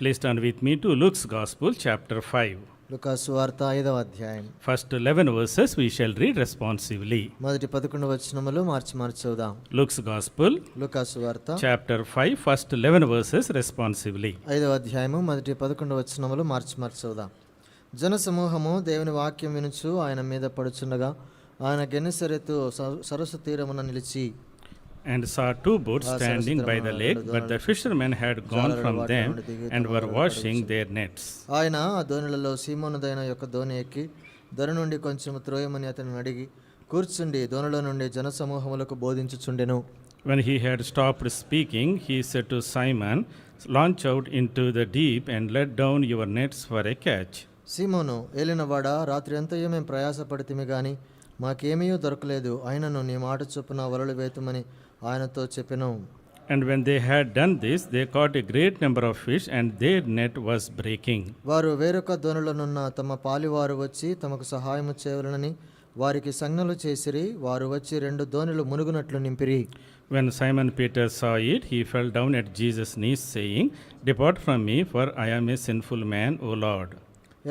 Please turn with me to Luke's Gospel, chapter 5. లూకా సువార్త 5వ అధ్యాయం. First 11 verses we shall read responsively. మొదటి 11 వచనములు మార్చి చదువుదాం. Luke's Gospel, లూకా సువార్త chapter 5, first 11 verses responsively. 5వ అధ్యాయము మొదటి 11 వచనములు మార్చి చదువుదాం. జనసమూహము దేవుని వాక్యం వినుచు ఆయన మీద పడుచుండగా ఆయన గెన్నెసరెతు సరస్సు తీరమున నిలిచి And saw two boats standing by the lake, but the fishermen had gone from them and were washing their nets. ఆయన ఆ దోణులలో సీమోనుదైన యొక్క దోణి ఎక్కి ధర నుండి కొంచెం త్రోయమని అతను అడిగి కూర్చుండి దోణిలో నుండి జనసమూహములకు బోధించుచుండెను. When he had stopped speaking, he said to Simon, "Launch out into the deep and let down your nets for a catch." సీమోను, ఏలినవాడా, రాత్రి అంతయు మేము ప్రయాసపడితిమి గాని మాకేమీ దొరకలేదు, అయినను నీ మాట చొప్పున వలలు వేతుమని ఆయనతో చెప్పెను. And when they had done this, they caught a great number of fish, and their net was breaking. వారు వేరొక దోణులనున్న తమ పాలివారు వచ్చి తమకు సహాయము చేయవలనని వారికి సంజ్ఞలు చేసిరి. వారు వచ్చి 2 దోణులు మునుగునట్లు నింపిరి. When Simon Peter saw it, he fell down at Jesus' knees, saying, "Depart from me, for I am a sinful man, O Lord."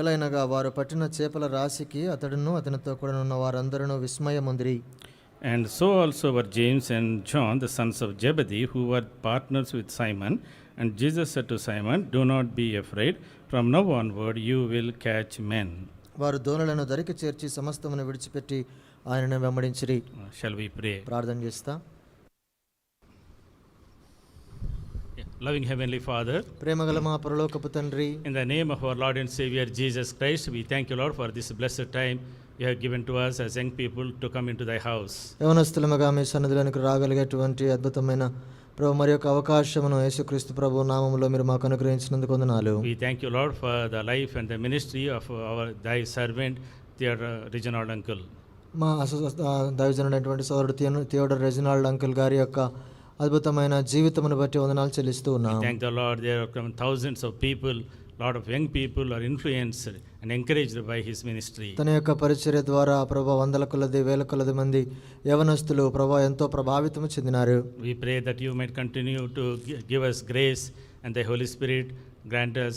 ఎలైనగా వారు పట్టిన చేపల రాశికి అతడును అతనితో కూడా ఉన్న వారందరూ విస్మయముందిరి. And so also were James and John, the sons of Zebedee, who were partners with Simon. And Jesus said to Simon, "Do not be afraid. From now onward you will catch men." వారు దోణులను దరికి చేర్చి సమస్తమును విడిచిపెట్టి ఆయనను వెంబడించిరి. Shall we pray? ప్రార్థన చేస్తా. Loving Heavenly Father, ప్రేమగల మా పరలోకపు తండ్రి, in the name of our Lord and Savior Jesus Christ, we thank you, Lord, for this blessed time you have given to us as young people to come into thy house. యవనస్తులముగా మీ సన్నిధిలోనికి రాగలిగేటువంటి అద్భుతమైన ప్రభు మరి యొక్క అవకాశమును యేసుక్రీస్తు ప్రభు నామములో మీరు మాకు అనుగ్రహించినందుకు వందనాలు. We thank you, Lord, for the life and the ministry of thy servant Reginald uncle. మా దైవజనుడైనటువంటి సోదరుడు థియోడర్ రెజినాల్డ్ అంకుల్ గారి యొక్క అద్భుతమైన జీవితమును బట్టి వందనాలు చెల్లిస్తూ ఉన్నాం. Thank the Lord, there are thousands of people, lot of young people are influenced and encouraged by his ministry. తన యొక్క పరిచర్య ద్వారా ప్రభు వందల కొలది వేల కొలది మంది యవనస్తులు ప్రభు ఎంతో ప్రభావితం చెందినారు. We pray that you might continue to give us grace and the Holy Spirit grant us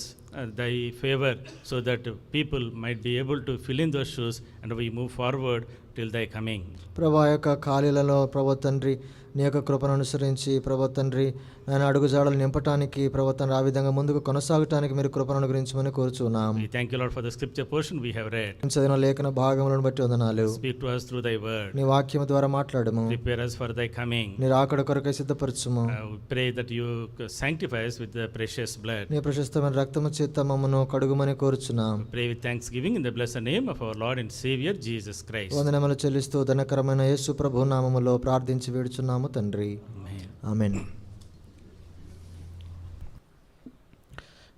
thy favor so that people might be able to fill in those shoes and we move forward till thy coming. ప్రభు యొక్క ఖాళీలలో ప్రభు తండ్రి నీ యొక్క కృపను అనుసరించి ప్రభు తండ్రి ఆయన అడుగుజాడలు నింపటానికి ప్రభు తండ్రి ఆ విధంగా ముందుకు కొనసాగటానికి మీరు కృపను అనుగ్రహించమని కోరుచున్నాం. We thank you, Lord, for the scripture portion we have read. చదివిన లేఖన భాగములను బట్టి వందనాలు. Speak to us through thy word. నీ వాక్యము ద్వారా మాట్లాడము. Prepare us for thy coming. నీ రాకడ కొరకై సిద్ధపరచుము. We pray that you sanctify us with the precious blood. నీ ప్రశస్తమైన రక్తము చేత మమ్మను కడుగుమని కోరుచున్నాం. Pray with thanksgiving in the blessed name of our Lord and Savior Jesus Christ. వందనములు చెల్లిస్తూ ధనకరమైన యేసు ప్రభు నామములో ప్రార్థించి వేడుచున్నాము తండ్రి. ఆమేన్.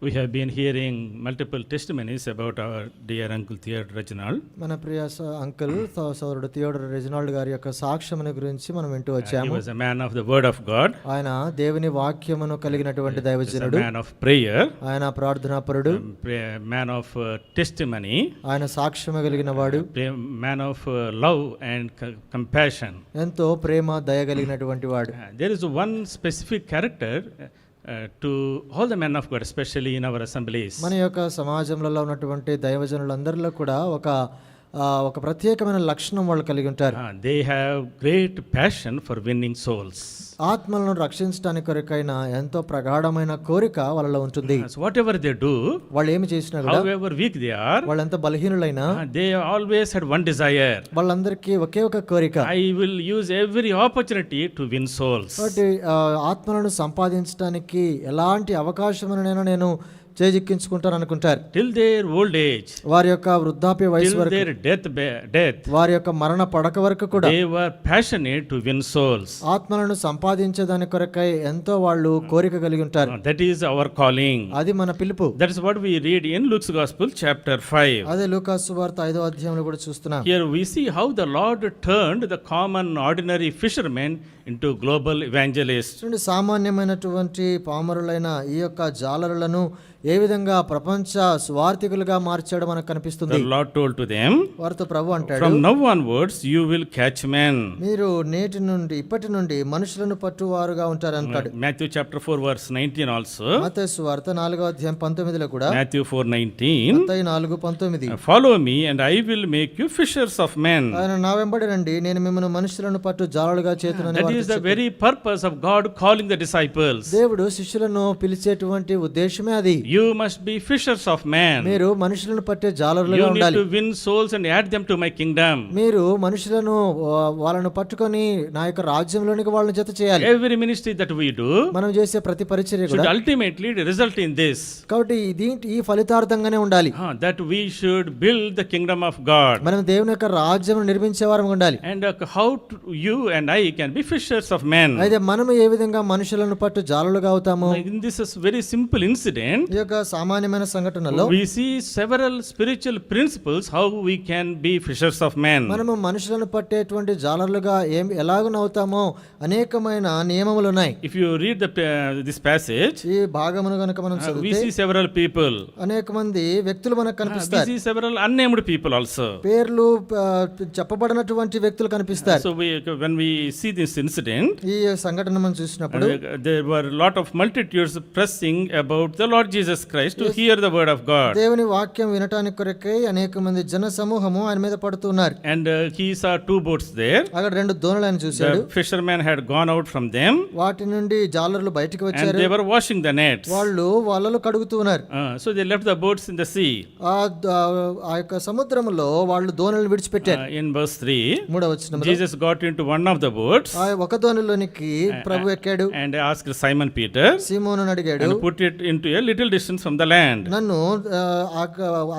We have been hearing multiple testimonies about our dear uncle Theodore Reginald. మన ప్రియ అంకుల్ సోదరుడు థియోడర్ రెజినాల్డ్ గారి యొక్క సాక్ష్యమును గురించి మనం వింటూ వచ్చాము. He was a man of the word of God. ఆయన దేవుని వాక్యమును కలిగినటువంటి దైవజనుడు. Man of prayer. ఆయన ప్రార్థనాపరుడు. Man of testimony. ఆయన సాక్ష్యము కలిగిన వాడు. Man of love and compassion. ఎంతో ప్రేమ దయ కలిగినటువంటి వాడు. There is one specific character to all the men of God, especially in our assemblies. మన యొక్క సమాజంలో ఉన్నటువంటి దైవజనులందరిలో కూడా ఒక ప్రత్యేకమైన లక్షణం వాళ్ళు కలిగి ఉంటారు. They have great passion for winning souls. ఆత్మలను రక్షించడానికి కొరకైన ఎంతో ప్రగాఢమైన కోరిక వాళ్ళలో ఉంటుంది. So whatever they do, వాళ్ళు ఏమి చేసినా కూడా, however weak they are, వాళ్ళు ఎంత బలహీనులైనా, they always had one desire. వాళ్ళందరికీ ఒకే ఒక కోరిక, I will use every opportunity to win souls. కాబట్టి ఆత్మలను సంపాదించడానికి ఎలాంటి అవకాశమునైనా నేను చేజిక్కించుకుంటారు అనుకుంటారు. Till their old age, వారి యొక్క వృద్ధాప్య వయసు వరకు, till their death, వారి యొక్క మరణ పడక వరకు కూడా they were passionate to win souls. ఆత్మలను సంపాదించేదాని కొరకై ఎంతో వాళ్ళు కోరిక కలిగి ఉంటారు. That is our calling. అది మన పిలుపు. That is what we read in Luke's Gospel chapter 5. అదే లూకా సువార్త 5వ అధ్యాయంలో కూడా చూస్తున్నాం. Here we see how the Lord turned the common ordinary fishermen into global evangelists. చూడండి, సామాన్యమైనటువంటి పామరులైన ఈ యొక్క జాలరులను ఏ విధంగా ప్రపంచ స్వార్థికులుగా మార్చాడో మనకు కనిపిస్తుంది. The Lord told to them, వారితో ప్రభు అంటాడు, from now onwards you will catch men. మీరు ఇప్పటి నుండి మనుషులను పట్టువారుగా ఉంటారంటాడు. Matthew chapter 4 verse 19 also. మత్తయి సువార్త 4వ అధ్యాయం 19లో కూడా Matthew 4:19. Mattayi 4:19 Follow me and I will make you fishers of men. ఆయన నా వెంబడి రండి, నేను మిమ్మల్ని మనుషులను పట్టు జాలలుగా చేతునని That is the very purpose of God calling the disciples. దేవుడు శిష్యులను పిలిచేటువంటి ఉద్దేశమే అది. You must be fishers of men. మీరు మనుషులను పట్టే జాలరులుగా You need ఉండాలి. to win souls and add them to my kingdom. మీరు మనుషులను వాళ్ళను పట్టుకొని నా యొక్క రాజ్యంలోనికి వాళ్ళని జత చేయాలి. Every ministry that we do మనం చేసే ప్రతి పరిచర్య should కూడా ultimately result in this. కాబట్టి ఈ ఫలితార్థంగానే ఉండాలి. That we should build the kingdom of God. మనం దేవుని యొక్క రాజ్యం నిర్మించే వారం ఉండాలి. And how you and I can be fishers of men. అయితే మనం ఏ విధంగా మనుషులను పట్టు జాలలుగా అవుతాము? In this is very simple incident. ఈ యొక్క సామాన్యమైన సంఘటనలో We see several spiritual principles how we can be fishers of men. మనము మనుషులను పట్టేటువంటి జాలరులుగా ఎలాగునవుతామో అనేకమైన నియమములు ఉన్నాయి. If you read this passage, ఈ భాగమును గనుక మనం we చదివితే see several people. అనేక మంది వ్యక్తులు మనకు We కనిపిస్తారు. see several unnamed people also. పేర్లు చెప్పబడినటువంటి వ్యక్తులు కనిపిస్తారు. So when we see this incident, ఈ సంఘటన మనం చూసినప్పుడు there were a lot of multitudes pressing about the Lord Jesus Christ to hear the word of God. దేవుని వాక్యం వినటానికి కొరకై అనేక మంది జన సమూహము ఆయన మీద పడుతున్నారు. And he saw two boats there. అక్కడ 2 దోణులు ఆయన చూశాడు. The fishermen had gone out from them వాటి నుండి జాలరులు బయటికి and వచ్చారు. they were washing the nets. వాళ్ళు వలలు కడుగుతూ ఉన్నారు. So they left the boats in the sea. ఆ యొక్క సముద్రములో వాళ్ళు దోణులను విడిచిపెట్టారు. In verse 3, 3వ వచనంలో Jesus got into one of the boats ఆ ఒక దోణిలోనికి ప్రభు ఎక్కాడు. and asked Simon Peter సీమోనును అడిగాడు, and put it into a little distance from the land. నన్ను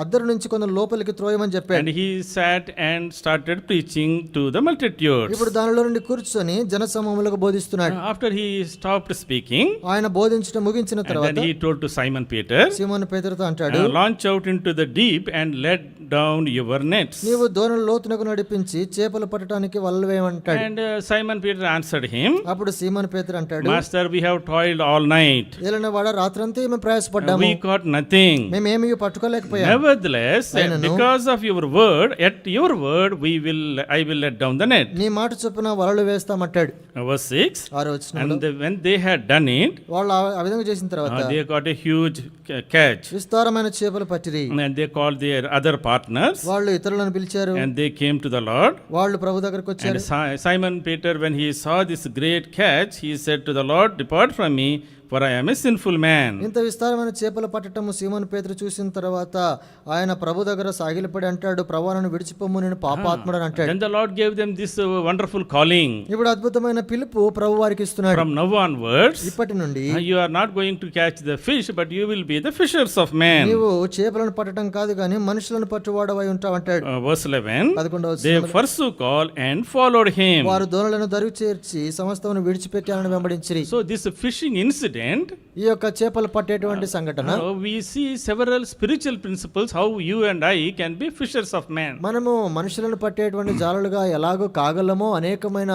అద్దరు నుంచి కొంచెం లోపలికి త్రోయమని చెప్పాడు. And he sat and started preaching to the multitudes. ఇప్పుడు దానిలో నుండి కూర్చొని జన సమూహములకు బోధిస్తున్నాడు. After he stopped speaking, ఆయన బోధించడం ముగించిన and తర్వాత then he told to Simon Peter, సీమోను పేతురుతో అంటాడు, launch out into the deep and let down your nets. నీవు దోణుల లోతునకు నడిపించి చేపలు పట్టడానికి వలలు వేయమంటాడు. And Simon Peter answered him, అప్పుడు సీమోను పేతురు అంటాడు, Master, we have toiled all night. ఏలైనా వాడ రాత్రంతా మేము ప్రయాసపడ్డాము, We caught nothing. మేమేమీ పట్టుకోలేకపోయాము. Nevertheless, because of your word, at your word, I will let down the net. నీ మాట చొప్పున వలలు వేస్తామంటాడు. Verse 6. 6వ వచనంలో And when they had done it, వాళ్ళు ఆ విధంగా చేసిన తర్వాత they got a huge catch. విస్తారమైన చేపలు పట్టిరి. And they called their other partners వాళ్ళు ఇతరులను పిలిచారు. and they came to the Lord. వాళ్ళు ప్రభు దగ్గరకు వచ్చారు. And Simon Peter, when he saw this great catch, he said to the Lord, Depart from me, for I am a sinful man. ఇంత విస్తారమైన చేపలు పట్టటము సీమోను పేతురు చూసిన తర్వాత ఆయన ప్రభు దగ్గర సాగిలపడి అంటాడు, ప్రభువా నన్ను విడిచిపోము, నేను పాపాత్ముడని అంటాడు. Then the Lord gave them this wonderful calling. ఇప్పుడు అద్భుతమైన పిలుపు ప్రభు వారికి ఇస్తున్నాడు. From now onwards, ఇప్పటి నుండి you are not going to catch the fish, but you will be the fishers of men. నీవు చేపలను పట్టడం కాదు కానీ మనుషులను పట్టువాడవై ఉంటావు అంటాడు. Verse 11. 11వ They వచనంలో, forsook all and followed him. వారు దోణులను దరువు చేర్చి సమస్తమును విడిచిపెట్టి ఆయన వెంబడించిరి. So this fishing incident, ఈ యొక్క చేపలు పట్టేటువంటి సంఘటన we see several spiritual principles how you and I can be fishers of men. మనము మనుషులను పట్టేటువంటి జాలలుగా ఎలాగో కాగలమో అనేకమైన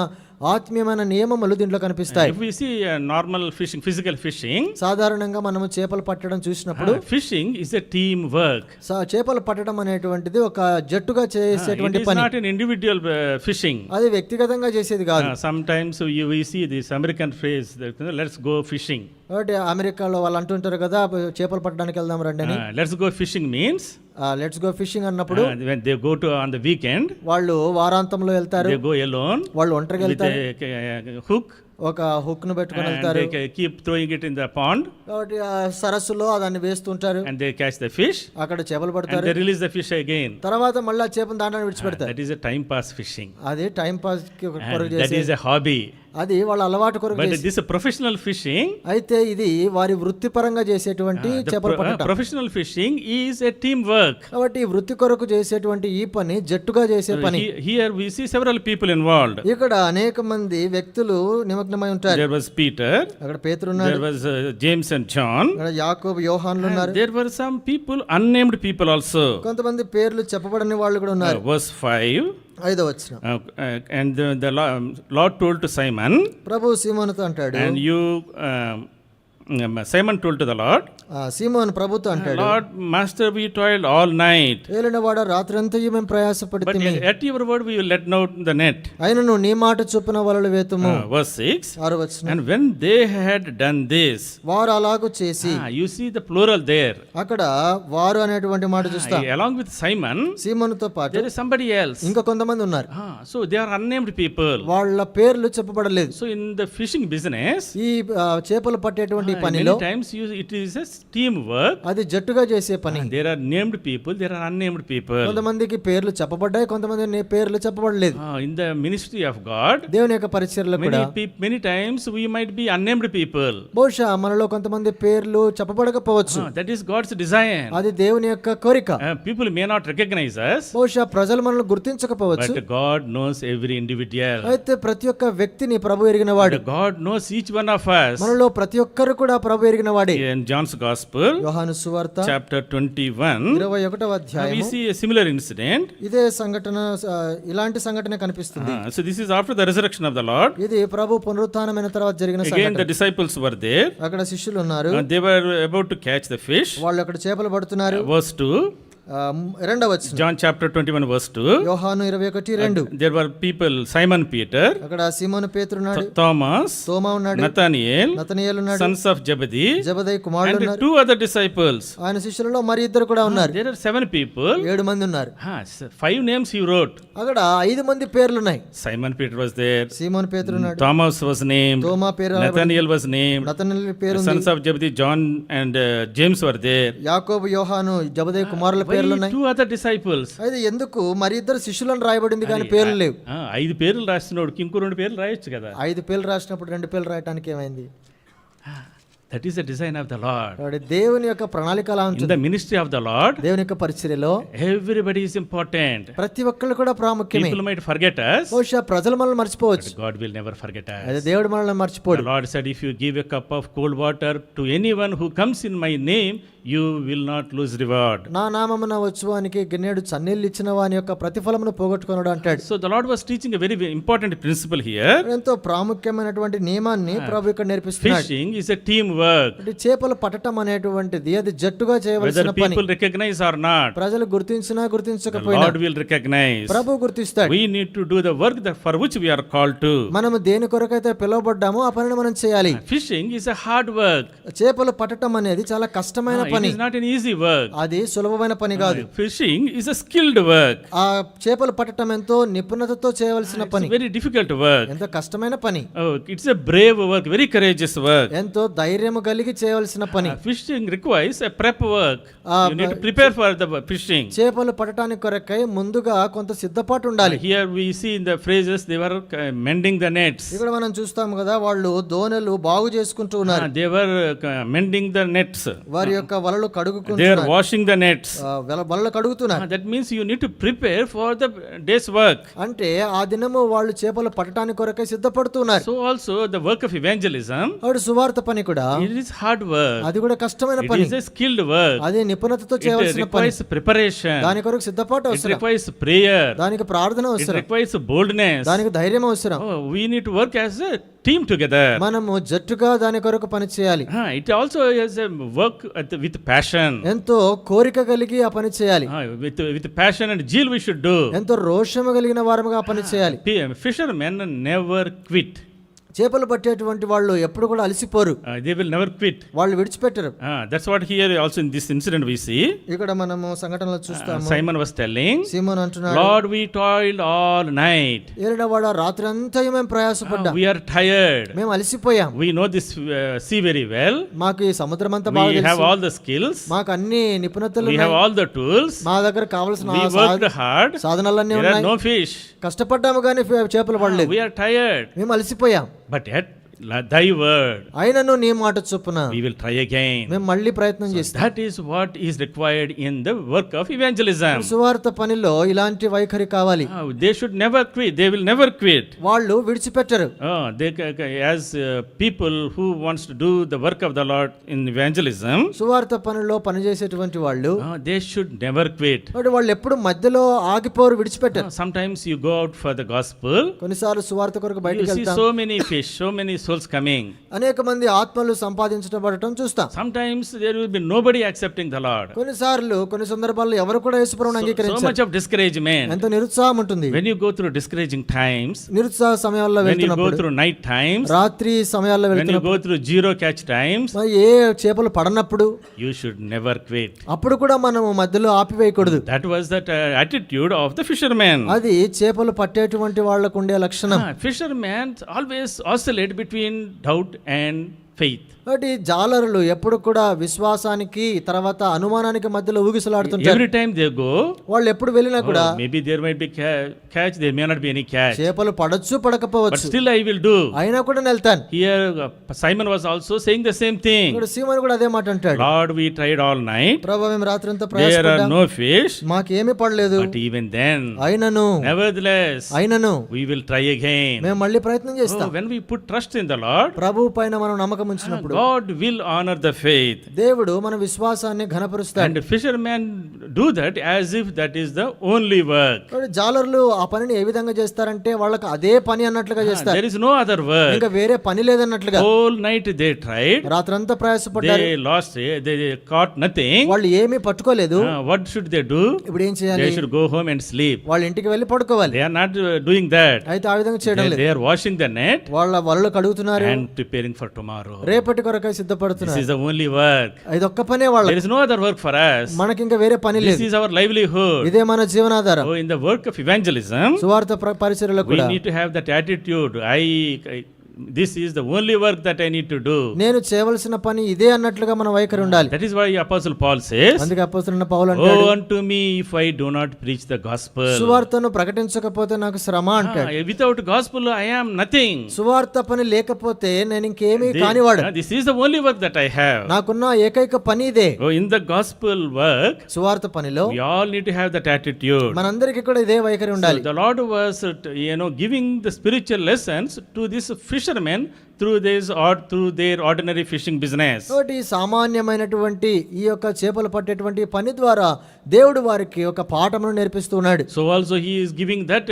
ఆత్మీయమైన నియమములు దీంట్లో కనిపిస్తాయి. If we see normal fishing, physical fishing, సాధారణంగా మనము చేపలు పట్టడం చూసినప్పుడు fishing is a team work. చేపలు పట్టడం అనేటువంటిది ఒక జట్టుగా It చేసేటువంటి is పని. not an individual fishing. అది వ్యక్తిగతంగా చేసేది కాదు. Sometimes we see this American phrase that let's go fishing. కాబట్టి అమెరికాలో వాళ్ళు అంటుంటారు కదా, చేపలు పట్టడానికి వెళ్దాం రండి అని. Let's go fishing means let's go fishing అన్నప్పుడు when they go to on the weekend, వాళ్ళు వారాంతంలో వెళ్తారు. they go alone వాళ్ళు ఒంటరిగా with వెళ్తారు. a hook ఒక హుక్ ను పెట్టుకొని and వెళ్తారు. they keep throwing it in the pond కాబట్టి ఆ సరస్సులో దాన్ని వేస్తుంటారు. and they catch the fish అక్కడ చేపలు and పడతారు. they release the fish again. తర్వాత మళ్ళీ ఆ చేపను దాంట్లో విడిచిపెడతారు. That is a time pass fishing. అది టైం పాస్ కొరకు And that చేసే, is a hobby. అది వాళ్ళ అలవాటు కొరకు But చేసే. this professional fishing, అయితే ఇది వారి వృత్తిపరంగా చేసేటువంటి చేపలు పట్టడం. professional fishing is a teamwork. కాబట్టి ఈ వృత్తి కొరకు చేసేటువంటి ఈ పని జట్టుగా చేసే పని. Here we see several people involved. ఇక్కడ అనేక మంది వ్యక్తులు నిమగ్నమై ఉంటారు. There was Peter, అక్కడ పేతురు ఉన్నాడు, there was James and John, అక్కడ యాకోబు యోహాన్లు ఉన్నారు. there were some people, unnamed people also. కొంతమంది పేర్లు చెప్పబడని వాళ్ళు కూడా ఉన్నారు. Verse 5. 5వ వచనం. And the Lord told to Simon, ప్రభు సీమోనుతో అంటాడు, and you, Simon told to the Lord, సీమోను ప్రభుతో అంటాడు, Lord, Master, we toiled all night, ఏలినవాడ రాత్రంతయు మేము but ప్రయాసపడితిమి, at your word we will let out the net. అయినను నీ మాట చొప్పున వలలు వేతుము. Verse 6, 6వ వచనం. and when they had done this, వారు అలాగూ చేసి, you see the plural there. అక్కడ వారు అనేటువంటి మాట చూస్తాం. Along with Simon, సీమోనుతో పాటు there is somebody else. ఇంకా కొంతమంది ఉన్నారు. So they are unnamed people. వాళ్ళ పేర్లు చెప్పబడలేదు. So in the fishing business, ఈ చేపలు పట్టేటువంటి many పనిలో times it is a teamwork. అది జట్టుగా చేసే పని. There are named people, there are unnamed people. కొంతమందికి పేర్లు చెప్పబడ్డాయి, కొంతమంది పేర్లు చెప్పబడలేదు. In the ministry of God, దేవుని యొక్క పరిచర్యలో కూడా many times we might be unnamed people. బహుశా మనలో కొంతమంది పేర్లు చెప్పబడకపోవచ్చు. That is God's design. అది దేవుని యొక్క కోరిక. People may not recognize us, బహుశా ప్రజలు మనల్ని గుర్తించకపోవచ్చు, but God knows every individual. అయితే ప్రతి ఒక్క వ్యక్తిని ప్రభు ఎరిగినవాడు. God knows each one of us. మనలో ప్రతి ఒక్కరు కూడా ప్రభు ఎరిగినవాడే. In John's Gospel, యోహాను సువార్త chapter 21, 21వ we అధ్యాయము, see a similar incident. ఇదే సంఘటన, ఇలాంటి సంఘటన కనిపిస్తుంది. So this is after the resurrection of the Lord. ఇది ప్రభు పునరుత్థానమైన తర్వాత జరిగిన Again సంఘటన. the disciples were there. అక్కడ శిష్యులు ఉన్నారు. They were about to catch the fish. వాళ్ళు అక్కడ చేపలు పడుతున్నారు. Verse 2, 2వ వచనం. John chapter 21 verse 2. యోహాను 21:2. There were people, Simon Peter, అక్కడ సీమోను పేతురు ఉన్నాడు, Thomas, తోమా ఉన్నాడు, Nathaniel, నతనయేలు ఉన్నాడు, sons of Zebedee, జెబెదయి కుమారులు and ఉన్నారు. 2 other disciples. ఆయన శిష్యులలో మరి ఇద్దరు కూడా ఉన్నారు. There are 7 people. 7 మంది ఉన్నారు. 5 names he wrote. అక్కడ 5 మంది పేర్లు ఉన్నాయి. Simon Peter was there. సీమోను పేతురు ఉన్నాడు, Thomas was named. తోమా పేరు, Nathaniel was named. నతనయేలు పేరు ఉంది, Sons of Zebedee, John and James were there. యాకోబు, యోహాను, జెబెదయి కుమారుల పేర్లు Why ఉన్నాయి. 2 other disciples? అయితే ఎందుకు మరి ఇద్దరు శిష్యులను రాయబడింది కానీ పేర్లు లేవు? 5 పేర్లు రాసినోడు ఇంకో 2 పేర్లు రాయొచ్చు కదా. 5 పేర్లు రాసినప్పుడు 2 పేర్లు రాయటానికి ఏమైంది? That is the design of the Lord. కాబట్టి దేవుని యొక్క ప్రణాళిక అలా In ఉంటుంది. the ministry of the Lord, దేవుని యొక్క పరిచర్యలో everybody is important. ప్రతి ఒక్కళ్ళు కూడా ప్రాముఖ్యమే. People might forget us, బహుశా ప్రజలు మనల్ని మర్చిపోవచ్చు, but God will never forget us. అదే దేవుడు మనల్ని The మర్చిపోడు. Lord said, if you give a cup of cold water to anyone who comes in my name, you will not lose reward. నా నామమున వచ్చువానికి గిన్నెడు చన్నీళ్ళు ఇచ్చిన వాని యొక్క ప్రతిఫలమును పోగొట్టుకొనడు అంటాడు. So the Lord was teaching a very important principle here. ఎంతో ప్రాముఖ్యమైనటువంటి నియమాన్ని ప్రభు ఇక్కడ నేర్పిస్తున్నాడు. Fishing is a teamwork. అంటే చేపలు పట్టడం అనేటువంటిది అది జట్టుగా Whether చేయవలసిన పని. people recognize or not, ప్రజలు గుర్తించినా the గుర్తించకపోయినా Lord will recognize. ప్రభు గుర్తిస్తాడు. We need to do the work for which we are called to. మనము దేని కొరకైతే పిలువబడ్డామో ఆ పనిని మనం చేయాలి. Fishing is a hard work. చేపలు పట్టడం అనేది చాలా కష్టమైన It పని, is not an easy work. అది సులభమైన పని కాదు. Fishing is a skilled work. ఆ చేపలు పట్టడం ఎంతో నిపుణతతో చేయవలసిన It's పని, a very difficult work. ఎంతో కష్టమైన పని, It's a brave work, very courageous work. ఎంతో ధైర్యము కలిగి చేయవలసిన పని. Fishing requires a prep work. Ah, You need to prepare for the fishing. చేపలు పట్టడానికి కొరకై ముందుగా కొంత సిద్ధపాటు ఉండాలి. Here we see in the phrases they were mending the nets. ఇక్కడ మనం చూస్తాం కదా, వాళ్ళు దోణెలు బాగు చేసుకుంటూ ఉన్నారు. They were mending the nets. వారి యొక్క వలలు They are కడుగుకుంటున్నారు, washing the nets. వలలు కడుగుతున్నారు. That means you need to prepare for the day's work. అంటే ఆ దినము వాళ్ళు చేపలు పట్టడానికి కొరకై సిద్ధపడుతున్నారు. So also the work of evangelism, వాడు సువార్త పని కూడా it is hard work. అది కూడా కష్టమైన It పని, is a skilled work. అది నిపుణతతో It చేయవలసిన పని. requires preparation. దాని కొరకు సిద్ధపాటు It అవసరం, requires prayer. దానికి ప్రార్థన It అవసరం, requires boldness. దానికి ధైర్యం అవసరం. We need to work as a team together. మనము జట్టుగా దాని కొరకు పని చేయాలి. It also is a work with passion. ఎంతో కోరిక కలిగి ఆ పని చేయాలి. With passion and zeal we should do. ఎంతో రోషము కలిగిన వారముగా ఆ పని చేయాలి. Fishermen never quit. చేపలు పట్టేటువంటి వాళ్ళు ఎప్పుడు కూడా అలసిపోరు, They will never quit. వాళ్ళు విడిచిపెట్టరు. That's what here also in this incident we see. ఇక్కడ మనము సంఘటనలో చూస్తాము, Simon was telling, సీమోను అంటున్నాడు, Lord, we toiled all night. ఏలినవాడ రాత్రి అంతా మేము ప్రయాసపడ్డాం, We are tired. మేము అలసిపోయాం, We know this sea very well. మాకు ఈ సముద్రం అంతా బాగా We have తెలుసు, all the skills. మాకు అన్ని నిపుణతలు We have ఉన్నాయి, all the tools. మా దగ్గర కావలసిన We worked hard. సాధనాలన్నీ There are ఉన్నాయి, no fish. కష్టపడ్డాము కానీ చేపలు పడలేదు, We are tired. మేము అలసిపోయాం. But yet thy word, అయినను నీ మాట చొప్పున we will try again. మేము మళ్ళీ ప్రయత్నం చేస్తాం. That is what is required in the work of evangelism. సువార్త పనిలో ఇలాంటి వైఖరి కావాలి. They should never quit. They will never quit. వాళ్ళు విడిచిపెట్టరు. As people who wants to do the work of the Lord in evangelism, సువార్త పనిలో పనిచేసేటువంటి వాళ్ళు they should never quit. కాబట్టి వాళ్ళు ఎప్పుడు మధ్యలో ఆగిపోరు, విడిచిపెట్టరు. Sometimes you go out for the gospel, కొన్నిసార్లు సువార్త కొరకు you బయటికి see వెళ్తాం, so many fish, so many souls coming. అనేక మంది ఆత్మలు సంపాదించబడటం చూస్తాం. Sometimes there will be nobody accepting the Lord. కొన్నిసార్లు కొన్ని సందర్భాల్లో ఎవరు కూడా యేసుప్రభువుని So అంగీకరించరు. much of discouragement. ఎంతో నిరుత్సాహం ఉంటుంది. When you go through discouraging times, నిరుత్సాహ సమయాల్లో when you go వెళ్తున్నప్పుడు, through night times, రాత్రి సమయాల్లో when you వెళ్తున్నప్పుడు, go through zero catch times, మరి ఏ చేపలు పడనప్పుడు you should never quit. అప్పుడు కూడా మనము మధ్యలో ఆపివేయకూడదు. That was that attitude of the fishermen. అది చేపలు పట్టేటువంటి వాళ్ళకు ఉండే లక్షణం. Fishermen always oscillate between doubt and faith. కాబట్టి జాలరులు ఎప్పుడు కూడా విశ్వాసానికి తర్వాత అనుమానానికి మధ్యలో ఊగిసలాడుతుంటారు. Every time they go, వాళ్ళు ఎప్పుడు వెళ్ళినా కూడా maybe there might be catch, there may not be any catch, చేపలు పడొచ్చు but పడకపోవచ్చు, still I will do. అయినా కూడా నేను వెళ్తాను. Here Simon was also saying the same thing. ఇప్పుడు సీమోను కూడా అదే మాట అంటాడు. Lord, we tried all night, ప్రభువా మేము రాత్రంతా there are ప్రయాసపడ్డాం, no fish, మాకేమీ పడలేదు, but even then, అయినను nevertheless, we will try again. మేము మళ్ళీ ప్రయత్నం చేస్తాం. When we put trust in the Lord, ప్రభువు పైన మనం నమ్మకం ఉంచినప్పుడు God will honor the faith. దేవుడు మన విశ్వాసాన్ని ఘనపరుస్తాడు. And fishermen do that as if that is the only work. కాబట్టి జాలరులు ఆ పనిని ఏ విధంగా చేస్తారంటే వాళ్ళకి అదే పని అన్నట్లుగా చేస్తారు. There is no other work. ఇంకా వేరే పని లేదన్నట్లుగా. Whole night they tried. రాత్రంతా ప్రయాసపడ్డారు. They lost it. They caught nothing. వాళ్ళు ఏమీ పట్టుకోలేదు. What should they do? ఇప్పుడు ఏం చేయాలి? They should go home and sleep. వాళ్ళ ఇంటికి వెళ్ళి పడుకోవాలి. They are not doing that. అయితే ఆ విధంగా చేయడం లేదు. They are washing the net వాళ్ళ వలలు కడుగుతున్నారు and preparing for tomorrow. రేపటి కొరకై This సిద్ధపడుతున్నారు. is the only work. ఇది ఒక్క పనే వాళ్ళ. There is no other work for us. మనకి ఇంకా వేరే పని This లేదు. is our livelihood. ఇదే మన జీవనాధారం. So in the work of evangelism, సువార్త పరిచర్యలో we కూడా need to have that attitude. This is the only work that I need to do. నేను చేయవలసిన పని ఇదే అన్నట్లుగా మన వైఖరి ఉండాలి. That is why Apostle Paul says, అందుకే అపోస్తలుడైన పౌలు అంటాడు, "Woe unto me if I do not preach the gospel." సువార్తను ప్రకటించకపోతే నాకు శ్రమ అంటాడు. Without gospel I am nothing. సువార్త పని లేకపోతే నేను ఇంకేమీ కానివాడు. This is the only work that I have. నాకున్న ఏకైక పని ఇదే. In the gospel work, సువార్త పనిలో we all need to have that attitude. మనందరికీ కూడా ఇదే వైఖరి ఉండాలి. So the Lord was giving the spiritual lessons to these fishermen through their ordinary fishing business. కాబట్టి సామాన్యమైనటువంటి ఈ యొక్క చేపలు పట్టేటువంటి పని ద్వారా దేవుడు వారికి ఒక పాఠమును నేర్పిస్తున్నాడు. So also he is giving that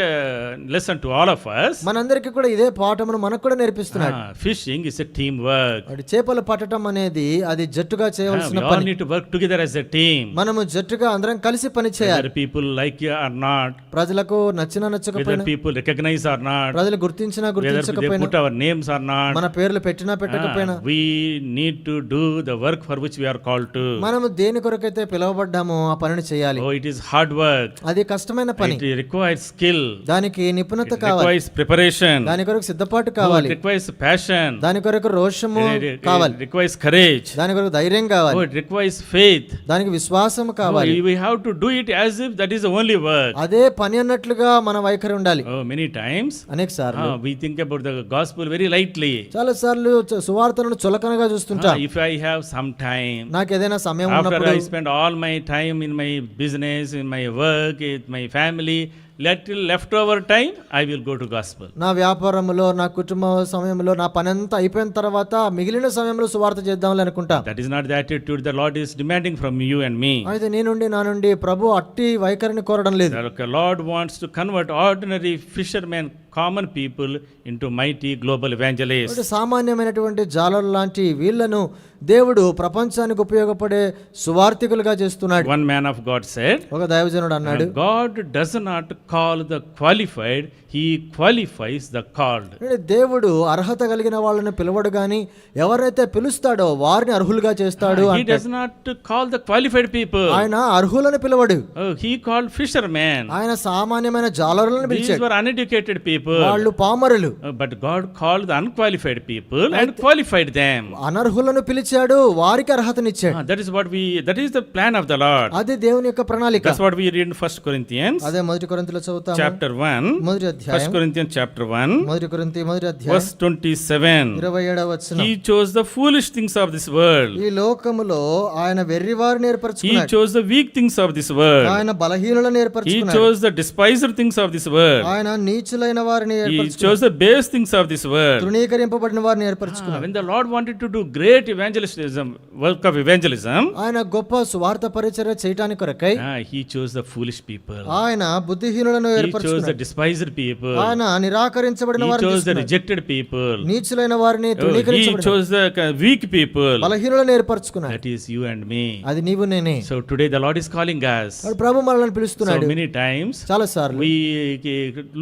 lesson to all of us. మనందరికీ కూడా ఇదే పాఠమును మనకు కూడా నేర్పిస్తున్నాడు. Fishing is a team work. కాబట్టి చేపలు పట్టడం అనేది అది జట్టుగా చేయవలసిన We all పని. need to work together as a team. మనము జట్టుగా అందరం కలిసి పని చేయాలి. Whether people like you or not, ప్రజలకు నచ్చినా whether నచ్చకపోయినా, people recognize or not, ప్రజలు గుర్తించినా whether they గుర్తించకపోయినా, put our names or not, మన పేర్లు పెట్టినా పెట్టకపోయినా, we need to do the work for which we are called to. మనము దేని కొరకైతే పిలువబడ్డామో ఆ పనిని చేయాలి. Oh, it is hard work. అది కష్టమైన పని. It requires skill. దానికి నిపుణత It కావాలి. requires preparation. దాని కొరకు సిద్ధపాటు Oh, కావాలి. it requires passion. దాని కొరకు రోషము కావాలి. It requires courage. దాని కొరకు ధైర్యం కావాలి. Oh, it requires faith. దానికి విశ్వాసం కావాలి. We have to do it as if that is the only work. అదే పని అన్నట్లుగా మన వైఖరి ఉండాలి. Oh, many times అనేక సార్లు we think about the gospel very lightly. చాలా సార్లు సువార్తను చులకనగా చూస్తుంటా. If I have some time, నాకు ఏదైనా సమయం after ఉన్నప్పుడు, I spend all my time in my business, in my work, with my family, little leftover time I will go to gospel. నా వ్యాపారంలో, నా కుటుంబ సమయంలో, నా పని అంతా అయిపోయిన తర్వాత మిగిలిన సమయంలో సువార్త చేద్దామని అనుకుంటా. That is not the attitude the Lord is demanding from you and me. అయితే నా నుండి ప్రభు అట్టి వైఖరిని కోరడం లేదు. The Lord wants to convert ordinary fishermen, common people into mighty global evangelists. సామాన్యమైనటువంటి జాలర్లు లాంటి వీళ్ళను దేవుడు ప్రపంచానికి ఉపయోగపడే సువార్థికులుగా చేస్తున్నాడు. One man of God said, ఒక దైవజనుడు అన్నాడు, God does not call the qualified, he qualifies the called. దేవుడు అర్హత కలిగిన వాళ్ళని పిలవడు గాని ఎవరైతే పిలుస్తాడో వారిని అర్హులుగా చేస్తాడు. He does not call the qualified people. ఆయన అర్హులను పిలవడు. He called fishermen. ఆయన సామాన్యమైన జాలరులను These పిలిచాడు. were uneducated people. people. వాళ్ళు పామరులు. But God called the unqualified people and qualified them. అనర్హులను పిలిచాడు, వారికి అర్హతనిచ్చాడు. That is the plan of the Lord. అది దేవుని యొక్క ప్రణాళిక. That's what we read in 1 Corinthians. అదే మొదటి కొరింథీయులో చదువుతాము. Chapter 1. మొదటి 1 అధ్యాయం. Corinthians chapter 1. మొదటి కొరింథీ మొదటి అధ్యాయం. Verse 27. 27వ వచనం. He chose the foolish things of this world. ఈ లోకములో ఆయన వెర్రివారిని He ఏర్పరచుకున్నాడు. chose the weak things of this world. ఆయన బలహీనులను He ఏర్పరచుకున్నాడు. chose the despised things of this world. ఆయన నీచులైన వారిని He ఏర్పరచుకున్నాడు. chose the base things of this world. తృణీకరింపబడిన వారిని ఏర్పరచుకున్నాడు. When the Lord wanted to do great work of evangelism, ఆయన గొప్ప సువార్త పరిచర్య చేయటానికి కొరకై He chose the foolish people. ఆయన బుద్ధిహీనులను He chose the ఏర్పరచుకున్నాడు. despised people. ఆయన నిరాకరించబడిన He వారిని chose the తీసుకున్నాడు. rejected people. నీచులైన వారిని He తృణీకరించబడిన chose the weak people. బలహీనులను ఏర్పరచుకున్నాడు. That is you and me. అది నీవు నేనే. So today the Lord is calling us. వాడు ప్రభు మనల్ని So పిలుస్తున్నాడు. many times చాలా సార్లు we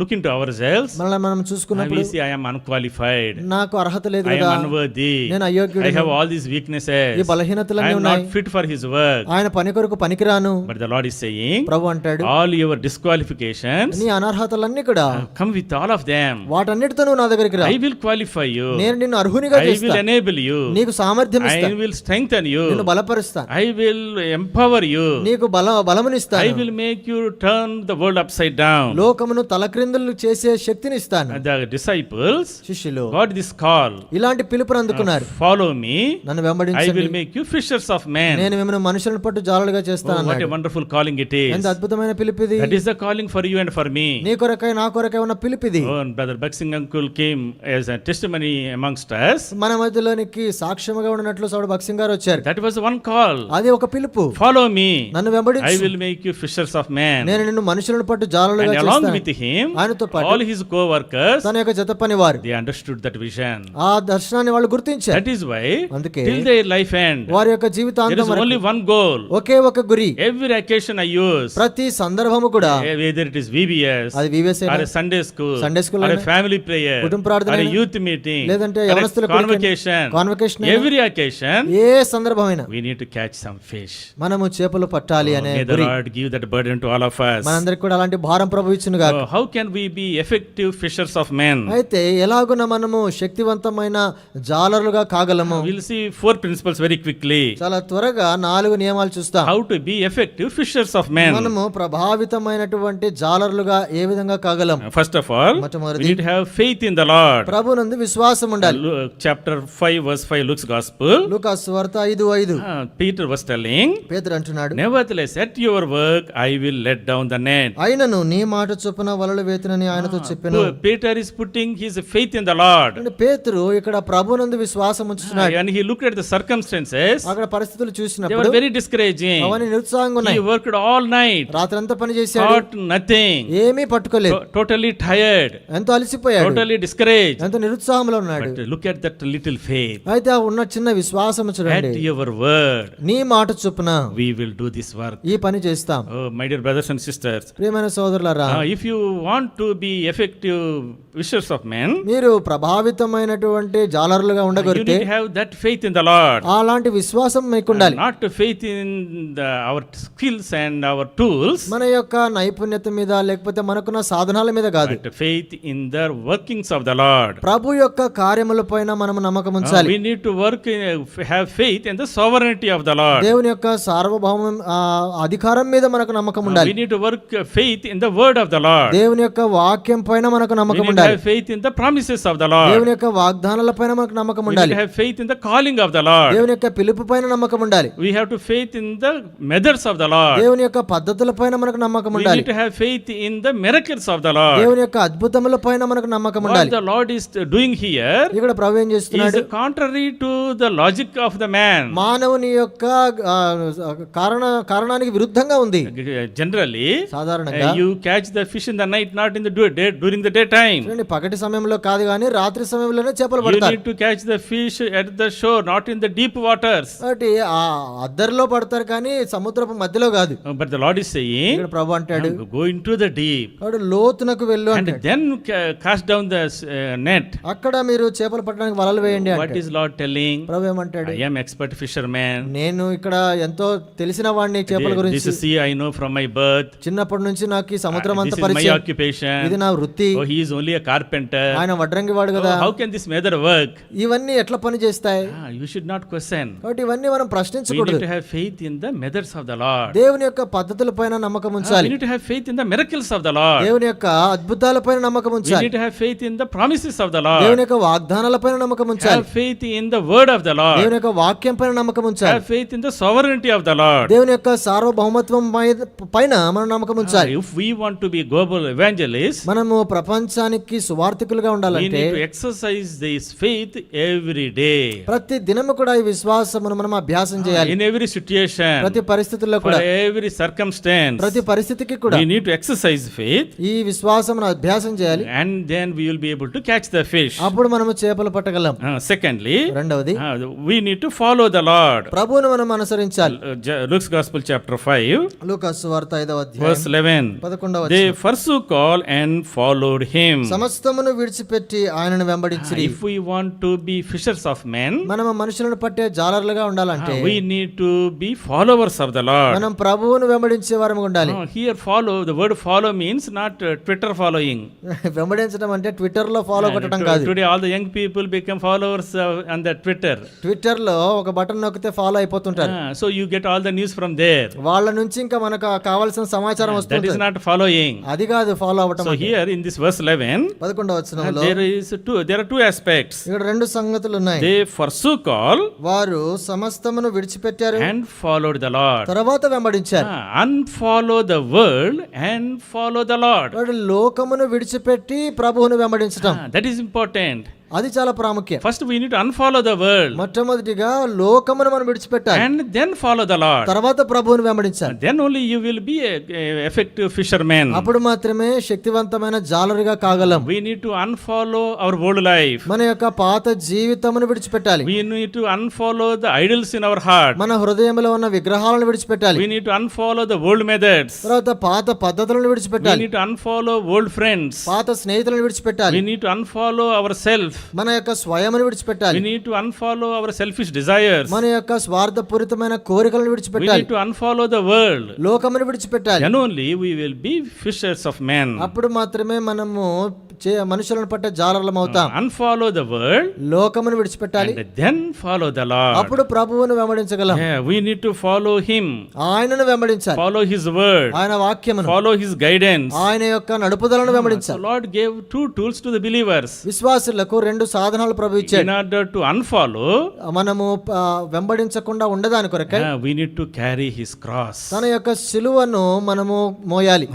look into ourselves మనల్ని మనం and చూసుకున్నప్పుడు we say, I am unqualified. నాకు అర్హత లేదు I am కదా, unworthy. నేను I అయోగ్యుడిని, have all these ఈ weaknesses. I బలహీనతలన్నీ am ఉన్నాయి, not fit for His work. ఆయన పని కొరకు పనికిరాను. But the Lord is saying, ప్రభు అంటాడు, all your disqualifications, నీ అనర్హతలన్నీ కూడా come with all of them. వాటన్నిటితో నువ్వు నా దగ్గరికి రా. I will qualify you. నేను నిన్ను అర్హునిగా I will చేస్తా, enable you. నీకు సామర్థ్యం I ఇస్తాను, will strengthen you. నిన్ను బలపరుస్తా, I will empower you. నీకు I బలమునిస్తాను, will make you turn the world upside down. లోకమును తలక్రిందులు చేసే శక్తిని ఇస్తాను. And the disciples శిష్యులు got this call. ఇలాంటి పిలుపుని అందుకున్నారు. Follow me. నన్ను I వెంబడించండి, will make you fishers of men. నేను మిమ్మల్ని మనుషులను పట్టు జాలలుగా చేస్తాను Oh, what a అన్నాడు. wonderful calling it ఎంత is. అద్భుతమైన పిలుపిది. That is the calling for you and for me. నీ కొరకై నా కొరకై ఉన్న పిలుపిది. Oh, and Brother Baksing uncle came as a testimony amongst us. మన మధ్యలోనికి సాక్ష్యముగా ఉన్నట్లు సౌడు భక్సింగ్ గారు వచ్చారు. That was one call. అది ఒక పిలుపు. Follow me. నన్ను I వెంబడించు, will make you fishers of men. నేను నిన్ను మనుషులను పట్టు జాలలుగా And along చేస్తాను. with him, ఆయనతో పాటు all his co-workers, తన యొక్క జత పని వారు they understood that vision. ఆ దర్శనాన్ని వాళ్ళు గుర్తించారు. That is why, అందుకే till their life end, వారి యొక్క there జీవితాంతం is వరకు only one goal. ఒకే ఒక గురి. Every occasion I use, ప్రతి సందర్భము కూడా, whether it is VBS, అది VBS or a Sunday school, Sunday school or a అయినా, family prayer, కుటుంబ ప్రార్థన or a అయినా, youth meeting, లేదంటే or a యవనస్తుల convocation, కాన్వకేషన్, every occasion, ఏ సందర్భమైనా we need to catch some fish. మనము చేపలు పట్టాలి అనే May the గురి. Lord give that burden to all of us. మనందరికి కూడా అలాంటి భారం ప్రభు ఇచ్చును గాక. How can we be effective fishers of men? అయితే ఎలాగున మనము శక్తివంతమైన జాలరులుగా కాగలము? We'll see 4 principles very quickly. చాలా త్వరగా 4 నియమాలు చూస్తాం. How to be effective fishers of men. మనము ప్రభావితమైనటువంటి జాలరులుగా ఏ విధంగా కాగలం? First of all, we మొట్టమొదటిది, need to have faith in the Lord. ప్రభునందు విశ్వాసం ఉండాలి. Chapter 5 verse 5 Luke's gospel. లూకా సువార్త 5:5 Peter was telling, పేతురు అంటున్నాడు, nevertheless at your work I will let down the net. అయినను నీ మాట చొప్పున వలలు వేతునని ఆయనతో చెప్పెను. Peter is putting his faith in the Lord. అంటే పేతురు ఇక్కడ ప్రభునందు విశ్వాసం ఉంచుతున్నాడు. And he looked at the circumstances. అక్కడ పరిస్థితులు They చూసినప్పుడు were very discouraging. అవన్నీ నిరుత్సాహంగా He ఉన్నాయి. worked all night. రాత్రంతా పని చేశాడు, Got nothing. ఏమీ పట్టుకోలేదు, Totally tired. ఎంతో అలసిపోయాడు, Totally discouraged. ఎంతో నిరుత్సాహంలో ఉన్నాడు. But look at that little faith. అయితే ఆ ఉన్న చిన్న విశ్వాసం చూడండి. At your word, నీ మాట చొప్పున we will do this work. ఈ పని చేస్తాం. Oh, my dear brothers and sisters, ప్రియమైన సోదరులారా, if you want to be effective fishers of men, మీరు ప్రభావితమైనటువంటి జాలరులుగా you ఉండగలిగితే need to have that faith in the Lord. అలాంటి విశ్వాసం మీకు ఉండాలి. Not faith in our skills and our tools, మన యొక్క నైపుణ్యత మీద లేకపోతే మనకున్న సాధనాల మీద కాదు, but faith in the workings of the Lord. ప్రభు యొక్క కార్యముల పైన మనం నమ్మకం ఉంచాలి. We need to have faith in the sovereignty of the Lord. దేవుని యొక్క సార్వభౌమం అధికారం మీద మనకు నమ్మకం ఉండాలి. We need to work faith in the word of the Lord. దేవుని యొక్క వాక్యం పైన మనకు We నమ్మకం need to ఉండాలి. have faith in the promises of the Lord. దేవుని యొక్క వాగ్దానాల పైన మనకు నమ్మకం We need ఉండాలి. to have faith in the calling of the Lord. దేవుని యొక్క పిలుపు పైన నమ్మకం ఉండాలి. We have to faith in the methods of the Lord. దేవుని యొక్క పద్ధతుల పైన మనకు నమ్మకం We ఉండాలి. need to have faith in the miracles of the Lord. దేవుని యొక్క అద్భుతముల పైన మనకు నమ్మకం What ఉండాలి. the Lord is doing here ఇక్కడ ప్రభు ఏం is చేస్తున్నాడు? contrary to the logic of the man. మానవుని యొక్క కారణానికి విరుద్ధంగా ఉంది. Generally, సాధారణంగా you catch the fish in the night, not in the during the daytime. చూడండి, పగటి సమయంలో కాదు కానీ రాత్రి సమయంలోనే చేపలు You పడతారు. need to catch the fish at the shore, not in the deep waters. కాబట్టి ఆ అద్దరిలో పడతారు కానీ సముద్రపు మధ్యలో కాదు. But the Lord is saying, ఇక్కడ ప్రభు అంటాడు, go into the deep కాబట్టి లోతునకు వెళ్ళు and అంటాడు. then cast down the net. అక్కడ మీరు చేపలు పట్టడానికి వలలు వేయండి What అంటాడు. is Lord telling? ప్రభు ఏమంటాడు? I am expert fisherman. నేను ఇక్కడ ఎంతో తెలిసిన వాడిని చేపల This గురించి, sea I know from my birth. చిన్నప్పటి నుంచి నాకు ఈ సముద్రం This అంత is my పరిచయం, occupation. ఇది నా వృత్తి వ్యక్తి, Oh, he is only a carpenter. ఆయన వడ్రంగి వాడు కదా, Oh, how can this method work? ఇవన్నీ ఎట్లా పని చేస్తాయి? You should not question. కాబట్టి ఇవన్నీ మనం We need ప్రశ్నించకూడదు. to have faith in the methods of the Lord. దేవుని యొక్క పద్ధతుల పైన నమ్మకం We ఉంచాలి. need to have faith in the miracles of the Lord. దేవుని యొక్క అద్భుతాల పైన నమ్మకం We ఉంచాలి. need to have faith in the promises of the Lord. దేవుని యొక్క వాగ్దానాల పైన నమ్మకం ఉంచాలి. Have faith in the word of the Lord. దేవుని యొక్క వాక్యం పైన నమ్మకం ఉంచాలి. Have faith in the sovereignty of the Lord. దేవుని యొక్క సార్వభౌమత్వం పైన మనం నమ్మకం ఉంచాలి. If we want to be global evangelists, మనము ప్రపంచానికి సువార్థికులుగా we ఉండాలంటే need to exercise this faith every day. ప్రతి దినము కూడా ఈ విశ్వాసమును మనం అభ్యాసం చేయాలి. In every situation, ప్రతి పరిస్థితుల్లో for కూడా, every circumstance, ప్రతి పరిస్థితికి కూడా we need to exercise faith, ఈ విశ్వాసమును అభ్యాసం చేయాలి. and then we will be able to catch the fish. అప్పుడు మనము చేపలు పట్టగలం. Secondly, రెండవది, we need to follow the Lord. ప్రభువును మనం అనుసరించాలి. Luke's Gospel chapter 5, లూకాసు సువార్త 5వ అధ్యాయం verse 11. 11వ They వచనం. forsook all and followed him. సమస్తమును విడిచిపెట్టి ఆయనను వెంబడించిరి. If we want to be fishers of men, మనము మనుషులను పట్టే జాలరులుగా ఉండాలంటే we need to be followers of the Lord. మనం ప్రభువును వెంబడించే వారము ఉండాలి. Here follow, the word follow means not Twitter following. వెంబడించడం అంటే ట్విట్టర్ లో ఫాలో కొట్టడం కాదు. Today all the young people become followers on the Twitter. Twitter లో ఒక బటన్ నొక్కితే follow అయిపోతుంటారు. So you get all the news from there. వాళ్ళ నుంచి ఇంకా మనకు కావాల్సిన సమాచారం That వస్తుంది. is not following. అది కాదు ఫాలో అవ్వటం. So here in this verse 11, 11వ వచనంలో there are two aspects. ఇక్కడ రెండు సంగతులు ఉన్నాయి. They forsook all వారు సమస్తమును విడిచిపెట్టారు, and followed the Lord. తర్వాత వెంబడించారు. Unfollow the world and follow the Lord. వాడు లోకమును విడిచిపెట్టి ప్రభువును వెంబడించటం, That is important. అది చాలా ప్రాముఖ్యం. First we need to unfollow the world మొట్టమొదటిగా లోకమును మనం విడిచిపెట్టాలి, and then follow the Lord. తర్వాత ప్రభువును వెంబడించాలి. Then only you will be a effective fisherman. అప్పుడు మాత్రమే శక్తివంతమైన జాలరుగా కాగలం. We need to unfollow our old life. మన యొక్క పాత జీవితమును విడిచిపెట్టాలి. We need to unfollow the idols in our heart. మన హృదయంలో ఉన్న విగ్రహాలను విడిచిపెట్టాలి. We need to unfollow the old methods. తర్వాత పాత పద్ధతులను We విడిచిపెట్టాలి. need to unfollow old friends. పాత స్నేహితులను విడిచిపెట్టాలి. We need to unfollow ourselves. మన యొక్క స్వయమును విడిచిపెట్టాలి. We need to unfollow our selfish desires. మన యొక్క స్వార్థపూరితమైన కోరికలను We విడిచిపెట్టాలి. need to unfollow the world. లోకమును విడిచిపెట్టాలి. Then only we will be fishers of men. అప్పుడు మాత్రమే మనము మనుషులను పట్టే జాలర్లం అవుతాం. Unfollow the world లోకమును విడిచిపెట్టాలి, and then follow the Lord. అప్పుడు ప్రభువును వెంబడించగలం. Yeah, we need to follow him. ఆయనను వెంబడించాలి, Follow his word. ఆయన వాక్యమును, Follow his guidance. ఆయన యొక్క నడుపుదలను So వెంబడించాలి. Lord gave two tools to the believers. విశ్వాసులకు రెండు సాధనాలు ప్రభు In ఇచ్చాడు. order to unfollow, మనము వెంబడించకుండా ఉండదాని కొరకై we need to carry his cross. తన యొక్క సిలువను మనము మోయాలి.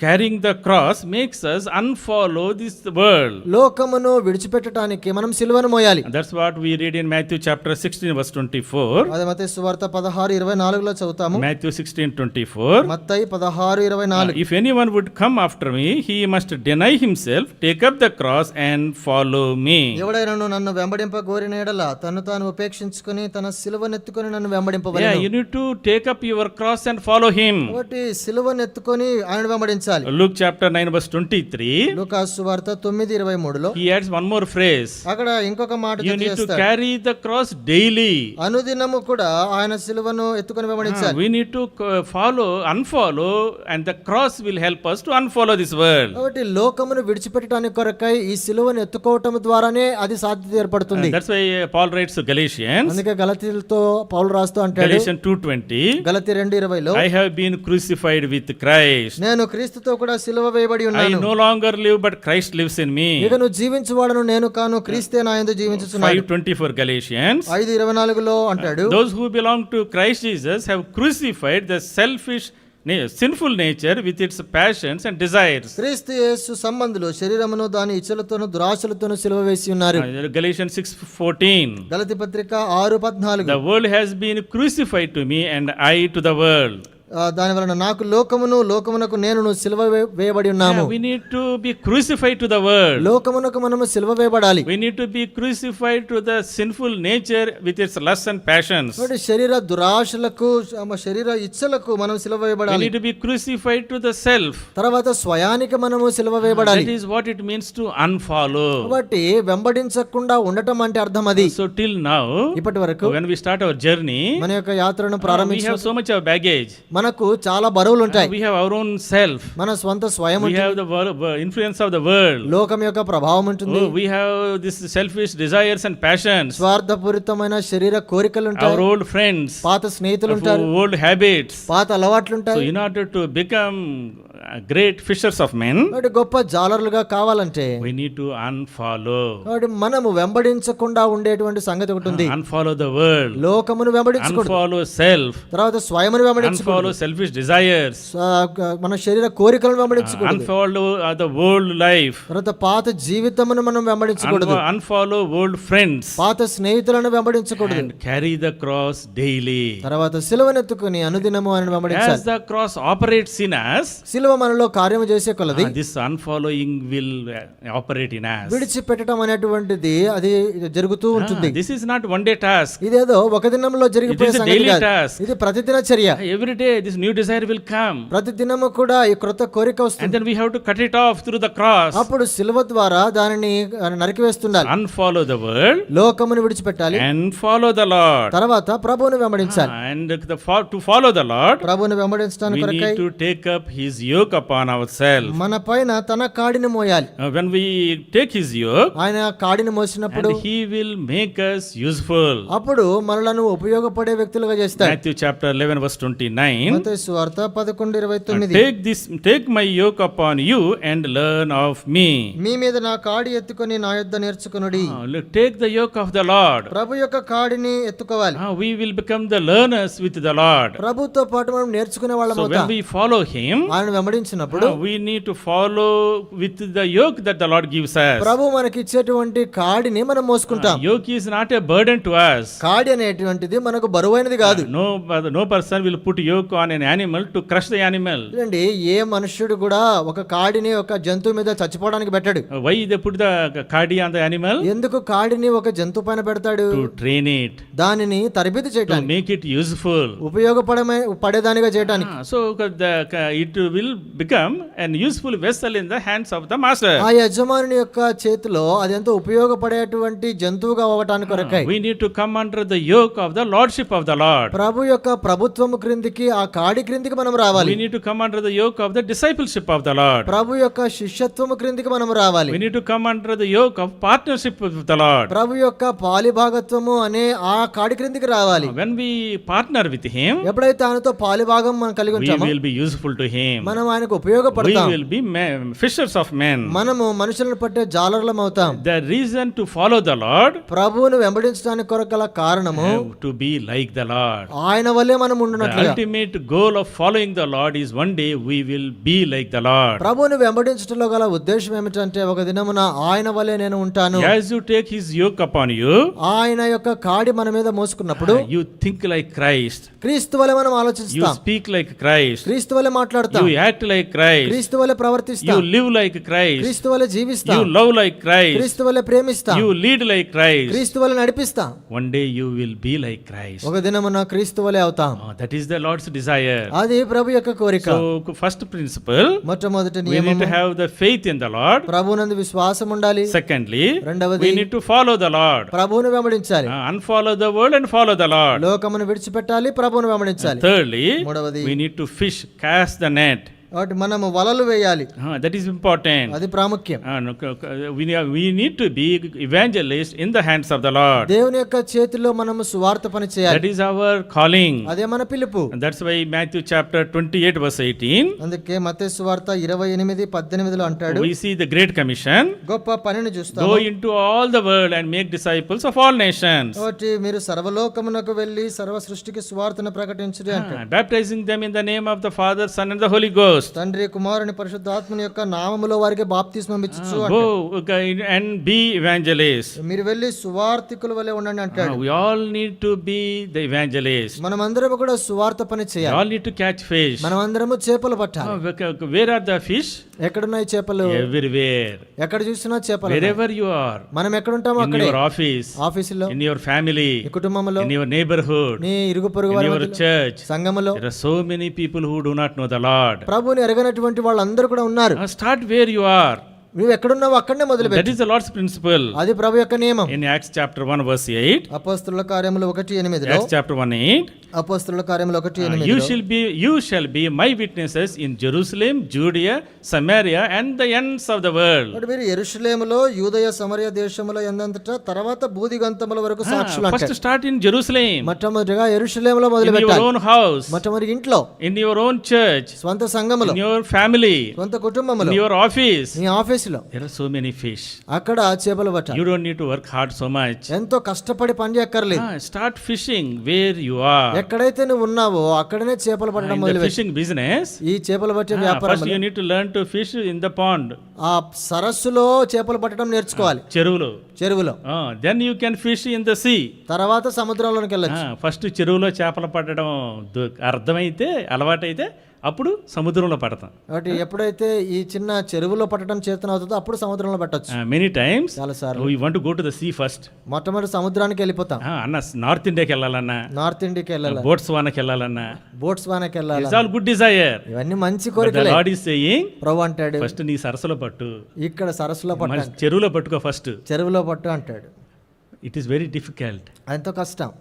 Carrying the cross makes us unfollow this world. లోకమును విడిచిపెట్టడానికి మనం సిలువను మోయాలి. That's what we read in Matthew chapter 16 verse 24. అదే మత్తయి సువార్త 16:24 లో చదువుతాము. Matthew 16:24. Mattayi 16:24. If anyone would come after me, he must deny himself, take up the cross and follow me. ఎవడైనాను నన్ను వెంబడింప కోరిన యెడల తన్ను తాను ఉపేక్షించుకొని తన సిలువనెత్తుకొని నన్ను Yeah, వెంబడింపవలెను. you need to take up your cross and follow him. కాబట్టి సిలువనెత్తుకొని ఆయన వెంబడించాలి. Luke chapter 9 verse 23. లూకాసు సువార్త 9:23లో He adds one more phrase. అక్కడ ఇంకొక మాట You need to చేస్తాడు. carry the cross daily. అనుదినము కూడా ఆయన సిలువను ఎత్తుకొని వెంబడించాలి. We need to unfollow, and the cross will help us to unfollow this world. కాబట్టి లోకమును విడిచిపెట్టడానికి కొరకై ఈ సిలువను ఎత్తుకోవటం ద్వారానే అది సాధ్యత ఏర్పడుతుంది. That's why Paul writes to Galatians, అందుకే గలతీయులతో పౌలు రాస్తూ అంటాడు, Galatians 2:20, గలతీ 2:20లో I have been crucified with Christ. నేను క్రీస్తుతో కూడా సిలువ వేయబడి I ఉన్నాను. no longer live, but Christ lives in me. ఇక నువ్వు జీవించువాడను నేను కాను, క్రీస్తే నా యందు జీవించుచున్నాడు. 5:24 Galatians, 5:24లో అంటాడు, those who belong to Christ Jesus have crucified the selfish sinful nature with its passions and desires. క్రీస్తు యేసు సంబంధులు శరీరమును దాని ఇచ్చలతోను దురాశలతోను సిలువ వేసి ఉన్నారు. Galatians 6:14, గలతీ పత్రిక 6:14 the world has been crucified to me and I to the world. దాని వలన నాకు లోకమునకు నేను సిలువ వేయబడి ఉన్నాము. We need to be crucified to the world. లోకమునకు మనము సిలువ వేయబడాలి. We need to be crucified to the sinful nature with its lusts and passions. కాబట్టి శరీర దురాశలకు శరీర ఇచ్చలకు మనం సిలువ We వేయబడాలి. need to be crucified to the self. తర్వాత స్వయానికి మనము సిలువ వేయబడాలి. That is what it means to unfollow. కాబట్టి వెంబడించకుండా ఉండటం అంటే అర్థం అది. So till now, ఇప్పటి వరకు when we start our journey, మన యొక్క యాత్రను we ప్రారంభించిన have so much of baggage. మనకు చాలా బరువులు ఉంటాయి. We have our own self. మన స్వంత స్వయం We ఉంటుంది. have the influence of the world. లోకం యొక్క ప్రభావం ఉంటుంది. Oh, we have this selfish desires and passions. స్వార్థపూరితమైన శరీర కోరికలు Our ఉంటాయి. old friends. పాత స్నేహితులు Our ఉంటారు. old habits. పాత అలవాట్లు So ఉంటాయి. in order to become great fishers of men, కాబట్టి గొప్ప జాలరులుగా కావాలంటే we need to unfollow. కాబట్టి మనము వెంబడించకుండా ఉండేటువంటి సంగతి ఒకటి ఉంది. Unfollow the world. లోకమును వెంబడించకూడదు. Unfollow self. తర్వాత స్వయమును వెంబడించకూడదు. Unfollow selfish desires. మన శరీర కోరికలను వెంబడించకూడదు. Unfollow the world life. తర్వాత పాత జీవితమును మనం వెంబడించకూడదు. Unfollow world friends. పాత స్నేహితులను వెంబడించకూడదు. And carry the cross daily. తర్వాత సిలువనెత్తుకుని అనుదినము ఆయన As వెంబడించాలి. the cross operates in us, సిలువ మనలో కార్యము చేసే కొలది this unfollowing will operate in us. విడిచిపెట్టడం అనేటువంటిది అది జరుగుతూ ఉంటుంది. This is not one day task. ఇదేదో ఒక దినంలో జరిగిపోయే It is a సంగతి daily కాదు. task. ఇది ప్రతిదిన చర్య. Every day this new desire will come. ప్రతి దినము కూడా ఈ క్రొత్త కోరిక And వస్తుంది. then we have to cut it off through the cross. అప్పుడు సిలువ ద్వారా దానిని నరికివేస్తుండాలి. Unfollow the world లోకమును విడిచిపెట్టాలి. and follow the Lord. తర్వాత ప్రభువును వెంబడించాలి. And to follow the Lord, ప్రభువును వెంబడించడానికి we కొరకై need to take up his yoke upon ourselves. మన పైన తన కాడిని మోయాలి. When we take his yoke, ఆయన కాడిని మోసినప్పుడు and he will make us useful. అప్పుడు మనలను ఉపయోగపడే వ్యక్తులుగా చేస్తాడు. Matthew chapter 11 verse 29. మత్తయి సువార్త 11:29 Take my yoke upon you and learn of me. మీ మీద నా కాడి ఎత్తుకొని నా యొద్ద నేర్చుకొనుడి. Take the yoke of the Lord. ప్రభు యొక్క కాడిని ఎత్తుకోవాలి. We will become the learners with the Lord. ప్రభుతో పాటు మనం నేర్చుకునే వాళ్ళం So అవుతాం. when we follow him, ఆయన వెంబడించినప్పుడు we need to follow with the yoke that the Lord gives us. ప్రభు మనకి ఇచ్చేటువంటి కాడిని మనం మోసుకుంటాం. Yoke is not a burden to us. కాడి అనేటువంటిది మనకు బరువైనది కాదు. No person will put yoke on an animal to crush the animal. చూడండి, ఏ మనుష్యుడు కూడా ఒక కాడిని ఒక జంతువు మీద చచ్చిపోవడానికి పెట్టాడు. Why they put the kadi on the animal? ఎందుకు కాడిని ఒక జంతువు పైన పెడతాడు? To train it, దానిని తరబితి to చేయడానికి, make it useful. పడేదానిగా చేయడానికి. So it will become an useful vessel in the hands of the master. ఆ యజమానుని యొక్క చేతిలో అది ఎంతో ఉపయోగపడేటువంటి జంతువుగా అవ్వటానికి కొరకై We need to come under the yoke of the lordship of the Lord. ప్రభు యొక్క ప్రభుత్వము క్రిందికి, ఆ కాడి క్రిందికి మనం రావాలి. We need to come under the yoke of the discipleship of the Lord. ప్రభు యొక్క శిష్యత్వము క్రిందికి మనం రావాలి. We need to come under the yoke of partnership with the Lord. ప్రభు యొక్క పాలిభాగత్వము అనే ఆ కాడి క్రిందికి రావాలి. When we partner with him, ఎప్పుడైతే ఆయనతో పాలిభాగం మనం కలిగి we ఉంటామో will be useful to him. మనం ఆయనకు We ఉపయోగపడతాం. will be fishers of men. మనము మనుషులను పట్టే జాలరులం అవుతాం. The reason to follow the Lord, ప్రభువును వెంబడించడానికి కొరకల కారణము to be like the Lord. ఆయన వల్లే మనం The ఉండునట్లుగా. ultimate goal of following the Lord is one day we will be like the Lord. ప్రభువును వెంబడించడంలో గల ఉద్దేశం ఏమిటంటే ఒక దినమున ఆయన వల్లే నేను ఉంటాను. As you take his yoke upon you, ఆయన యొక్క కాడి మన మీద మోసుకున్నప్పుడు you think like Christ. క్రీస్తు వలె మనం You ఆలోచిస్తాం. speak like Christ. క్రీస్తు వలె మాట్లాడతాం. You act like Christ. క్రీస్తు వలె You ప్రవర్తిస్తాం. live like Christ. క్రీస్తు వలె జీవిస్తాం. You love like Christ. క్రీస్తు వలె ప్రేమిస్తాం. You lead like Christ. క్రీస్తు వలె నడిపిస్తాం. One day you will be like Christ. ఒక దినమున క్రీస్తు వలె అవుతాం. That is the Lord's desire. అది ప్రభు యొక్క కోరిక. So first principle, మొట్టమొదటి we need to నియమము have the faith in the Lord. ప్రభువునందు విశ్వాసం ఉండాలి. Secondly, రెండవది we need to follow the Lord. ప్రభువును వెంబడించాలి. Unfollow the world and follow the Lord. లోకమును విడిచిపెట్టాలి, ప్రభువును వెంబడించాలి. Thirdly, మూడవది we need to fish, cast the net. కాబట్టి మనము వలలు వేయాలి. That is important. అది ప్రాముఖ్యం. We need to be evangelists in the hands of the Lord. దేవుని యొక్క చేతిలో మనము సువార్త పని That చేయాలి. is our calling. అదే మన పిలుపు. And that's why Matthew chapter 28 verse 18, అందుకే మత్తయి సువార్త 28:18 అంటాడు, we see the great commission. గొప్ప పనిని చూస్తాము. Go into all the world and make disciples of all nations, కాబట్టి మీరు సర్వలోకమునకు వెళ్ళి సర్వ సృష్టికి సువార్తను ప్రకటించుడి అంటాడు. baptizing them in the name of the Father, Son and the Holy Ghost. తండ్రి, కుమారుని, పరిశుద్ధాత్మని యొక్క నామములో వారికి బాప్తిస్మం ఇచ్చుచు అంటాడు. Go and be evangelists. మీరు వెళ్ళి సువార్తికుల వలె ఉండండి అంటాడు. We all need to be the evangelists. మనమందరము కూడా సువార్త పని We చేయాలి. all need to catch fish. మనమందరము చేపలు పట్టాలి. Where are the fish? ఎక్కడున్నాయి చేపలు? Everywhere. ఎక్కడ చూసినా చేపలు. Wherever you are. మనం ఎక్కడ ఉంటామో In అక్కడే. your office. ఆఫీసులో, In your family. నీ కుటుంబంలో, In your neighborhood. నీ ఇరుగు పొరుగు In వారి your మధ్యలో, church. సంఘములో There are so many people who do not know the Lord. ప్రభువుని ఎరగనటువంటి వాళ్ళందరూ కూడా ఉన్నారు. Start where you are. నువ్వు ఎక్కడున్నావు అక్కడనే That మొదలుపెట్టు. is the Lord's principle. అది ప్రభు యొక్క నియమం. In Acts chapter 1 verse 8, అపోస్తలుల కార్యములు 1:8లో, Acts chapter 1:8, అపోస్తలుల కార్యములు you 1:8లో, shall be my witnesses in Jerusalem, Judea, Samaria and the ends of the world. కాబట్టి మీరు యెరూషలేములో, యూదయ, సమరయ దేశముల యందంతటా తర్వాత భూదిగంతముల వరకు సాక్షులు First అంటాడు. start in Jerusalem, మొట్టమొదటిగా యెరూషలేములో in మొదలు your పెట్టాలి. own house, మొట్టమొదటి ఇంట్లో, in your own church, స్వంత సంఘములో, in your family, స్వంత in కుటుంబములో, your office. నీ ఆఫీసులో. There are so many fish. అక్కడ చేపలు పట్టాలి. You don't need to work hard so much. ఎంతో కష్టపడి పని చేయక్కర్లేదు. Start fishing where you are. ఎక్కడైతే నువ్వు ఉన్నావో అక్కడనే చేపలు పట్టడం In the మొదలు పెట్టు. fishing business, ఈ చేపలు పట్టే first వ్యాపారం you need to learn to fish in the pond. ఆ సరస్సులో చేపలు పట్టడం నేర్చుకోవాలి, చెరువులో. చెరువులో. Then you can fish in the sea. తర్వాత సముద్రంలోకి వెళ్ళొచ్చు. ఫస్ట్ చెరువులో చేపలు పట్టడం అర్థమైతే, అలవాటైతే అప్పుడు సముద్రంలో పడతాం. కాబట్టి ఎప్పుడైతే ఈ చిన్న చెరువులో పట్టడం చేతన అవుతుందో అప్పుడు సముద్రంలో పట్టొచ్చు. మెనీ టైమ్స్ చాలా సార్లు we want to go to the sea first. మొట్టమొదటి సముద్రానికి వెళ్ళిపోతాం. అన్న నార్త్ ఇండియాకి వెళ్ళాలన్నా, నార్త్ ఇండియాకి వెళ్ళాలి, బోట్స్వానాకి వెళ్ళాలన్నా, బోట్స్వానాకి వెళ్ళాలి. It's all good desire. ఇవన్నీ మంచి The కోరికలే. Lord is saying, ప్రభు అంటాడు, ఫస్ట్ నీ సరస్సులో పట్టు, ఇక్కడ సరస్సులో మళ్ళీ పట్టు, చెరువులో పట్టుకో ఫస్ట్. చెరువులో పట్టు అంటాడు. ఇట్ ఈస్ వెరీ డిఫికల్ట్ ఎంతో కష్టం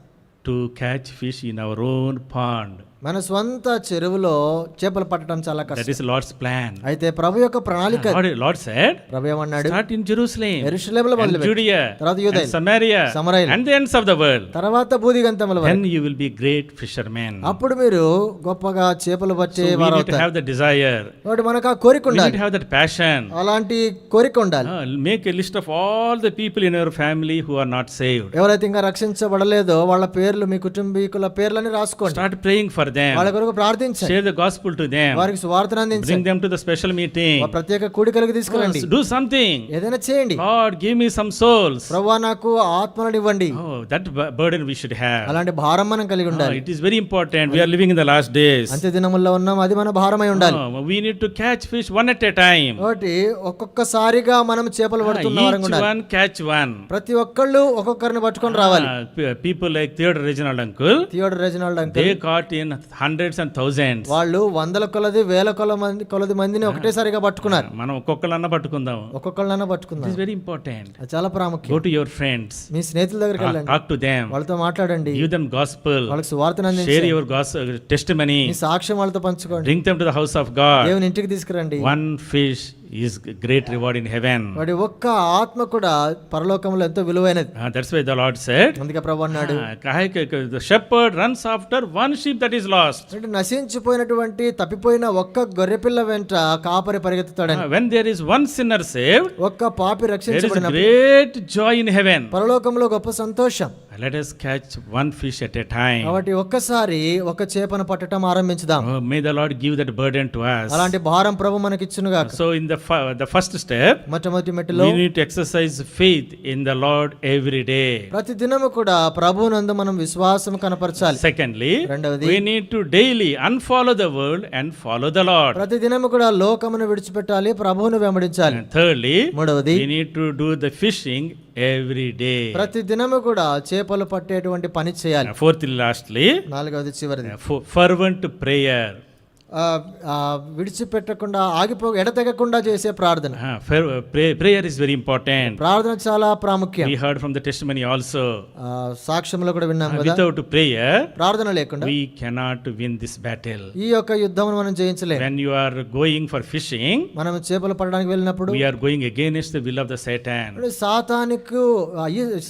to catch fish in our own pond. మన స్వంత చెరువులో చేపలు పట్టడం చాలా దట్ కష్టం. Is Lord's plan. అయితే ప్రభు యొక్క ప్రణాళిక. Lord said, ప్రభు ఏమన్నాడు? start in Jerusalem, యెరూషలేములో and మొదలుపెట్టు, Judea, తర్వాత యూదయ, and Samaria, సమరయ, and the ends of the world. తర్వాత భూదిగంతముల వరకు. Then you will be great fishermen. అప్పుడు మీరు గొప్పగా చేపలు So పట్టే we వారు need to అవుతారు. have the desire. కాబట్టి మనకు ఆ కోరిక We need ఉండాలి, to have that passion. అలాంటి కోరిక ఉండాలి. Make a list of all the people in your family who are not saved. ఎవరైతే ఇంకా రక్షించబడలేదో వాళ్ళ పేర్లు, మీ కుటుంబీకుల పేర్లని రాసుకోండి. Start praying for them. వాళ్ళ కొరకు ప్రార్థించండి. Share the gospel to them. వారికి సువార్తను Bring అందించండి. them to the special meeting. ప్రత్యేక కూడికలకు తీసుకురండి. Do something. ఏదైనా చేయండి. Lord, give me some souls. ప్రభువా నాకు ఆత్మలను ఇవ్వండి. That burden we should have. అలాంటి భారం మనం కలిగి ఉండాలి. It is very important. We are living in the last days. అంత్య దినముల్లో ఉన్నాం, అది మన భారమై ఉండాలి. We need to catch fish one at a time. కాబట్టి ఒక్కొక్కసారిగా మనం చేపలు పడుతున్న వారంగా Each ఉండాలి. one catch one. ప్రతి ఒక్కళ్ళు ఒక్కొక్కరిని పట్టుకొని రావాలి. People like Theodore Reginald uncle, Theodore Reginald uncle, they caught in hundreds and thousands. వాళ్ళు వందల కొలది, వేల కొలది మందిని ఒకటేసారిగా పట్టుకున్నారు. మనం ఒక్కొక్కళ్ళన్నా పట్టుకుందాం. ఒక్కొక్కళ్ళన్నా It పట్టుకున్నారు. is very important. అది చాలా ప్రాముఖ్యం. Go to your friends. మీ స్నేహితుల దగ్గరికి వెళ్ళండి, Talk to them. వాళ్ళతో మాట్లాడండి, Give them gospel. వాళ్ళకి సువార్తను Share అందించండి, your testimony. మీ సాక్ష్యం వాళ్ళతో పంచుకోండి, Bring them to the house of God. దేవుని ఇంటికి తీసుకురండి. One fish is great reward in heaven. వాడి ఒక్క ఆత్మ కూడా పరలోకంలో ఎంతో విలువైనది. That's why the Lord said, అందుకే ప్రభు అన్నాడు, the shepherd runs after one sheep that is lost. అంటే నశించిపోయినటువంటి, తప్పిపోయిన ఒక్క గొర్రెపిల్ల వెంట కాపరి పరిగెత్తుతాడని. When there is one sinner saved, ఒక్క పాపి there is రక్షించబడినప్పుడు great joy in heaven. పరలోకంలో గొప్ప సంతోషం. Let us catch one fish at a time. కాబట్టి ఒక్కసారి ఒక చేపను పట్టడం ఆరంభించుదాం. May the Lord give that burden to us. అలాంటి భారం ప్రభు మనకిచ్చునుగాక. So in the first step, మొట్టమొదటి మెట్టులో we need to exercise faith in the Lord every day. ప్రతి దినము కూడా ప్రభువునందు మనం విశ్వాసం కనపరచాలి. Secondly, రెండవది, we need to daily unfollow the world and follow the Lord. ప్రతి దినము కూడా లోకమును విడిచిపెట్టాలి, ప్రభువును వెంబడించాలి. And thirdly, మూడవది, we need to do the fishing every day. ప్రతి దినము కూడా చేపలు పట్టేటువంటి పని చేయాలి. Fourthly, lastly, నాలుగవది చివరిది, fervent prayer. విడిచిపెట్టకుండా ఎడతెగకుండా చేసే ప్రార్థన. Prayer is very important. ప్రార్థన చాలా ప్రాముఖ్యం. We heard from the testimony also. సాక్ష్యంలో కూడా విన్నాం కదా, Without prayer, ప్రార్థన లేకుండా we cannot win this battle. ఈ యొక్క యుద్ధమును మనం జయించలేము. When you are going for fishing, మనం చేపలు పట్టడానికి వెళ్ళినప్పుడు we are going against the will of the Satan.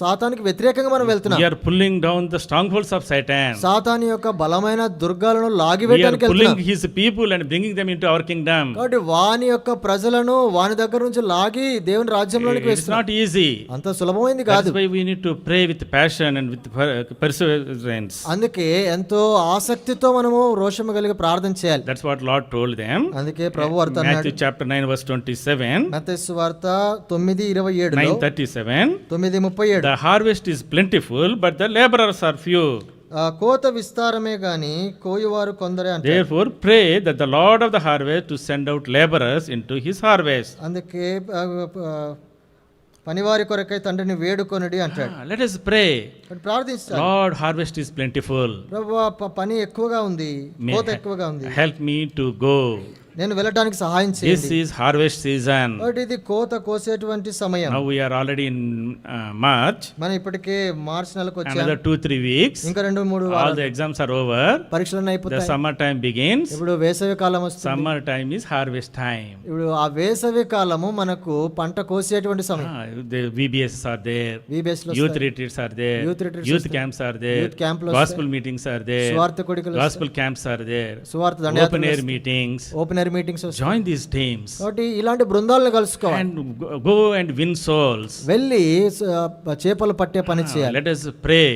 సాతానికి వ్యతిరేకంగా మనం వెళ్తున్నాం. We are pulling down the strongholds of Satan. సాతాను యొక్క బలమైన దుర్గాలను We are లాగివేయడానికి pulling వెళ్తున్నాం. his people and bringing them into our kingdom. కాబట్టి వాని యొక్క ప్రజలను వాని దగ్గర నుంచి లాగి దేవుని రాజ్యంలోనికి It's వేస్తున్నాం. not easy. అంత సులభమైంది కాదు. That's why we need to pray with passion and with perseverance. అందుకే ఎంతో ఆసక్తితో మనము రోషము కలిగి ప్రార్థన చేయాలి. That's what Lord told them. అందుకే ప్రభు వారితో అన్నాడు, Matthew chapter 9 verse 27. మత్తయి సువార్త 9:27 లో, 9:37. 9:37, The harvest is plentiful, but the laborers are few. కోత విస్తారమే గాని కోయువారు కొందరే అంటారు. Therefore pray that the Lord of the harvest to send out laborers into his harvest. అందుకే పనివారి కొరకై తండ్రిని వేడుకొనుడి అంటాడు. Let us pray. ప్రార్థించాలి. Lord, harvest is plentiful. ప్రభువా పని ఎక్కువగా ఉంది, కోత ఎక్కువగా ఉంది. Help me to go. నేను వెళ్ళడానికి సహాయం This చేయండి. is harvest season. కాబట్టి ఇది కోత కోసేటువంటి సమయం. Now we are already in March. మనం ఇప్పటికే మార్చి నెలకు వచ్చాం. Another 2-3 weeks. ఇంకా 2-3 All వారాలు the exams are over. పరీక్షలన్నీ The అయిపోతాయి. summer time begins. ఇప్పుడు వేసవి కాలం వస్తుంది. Summer time is harvest time. ఇప్పుడు ఆ వేసవి కాలము మనకు పంట కోసేటువంటి సమయం. The VBS are there. VBS లో Youth retreats are there. Youth retreats Youth వస్తాయి. camps are there. Youth camp లో Gospel meetings are there. సువార్త కొడికలు Gospel camps are there. సువార్త Open దండయాత్రలు air meetings. Open air meetings వస్తాయి. Join these teams కాబట్టి ఇలాంటి బృందాలను కలుసుకోవాలి. and go and win souls. వెళ్ళి చేపలు పట్టే పని చేయాలి. Let us pray.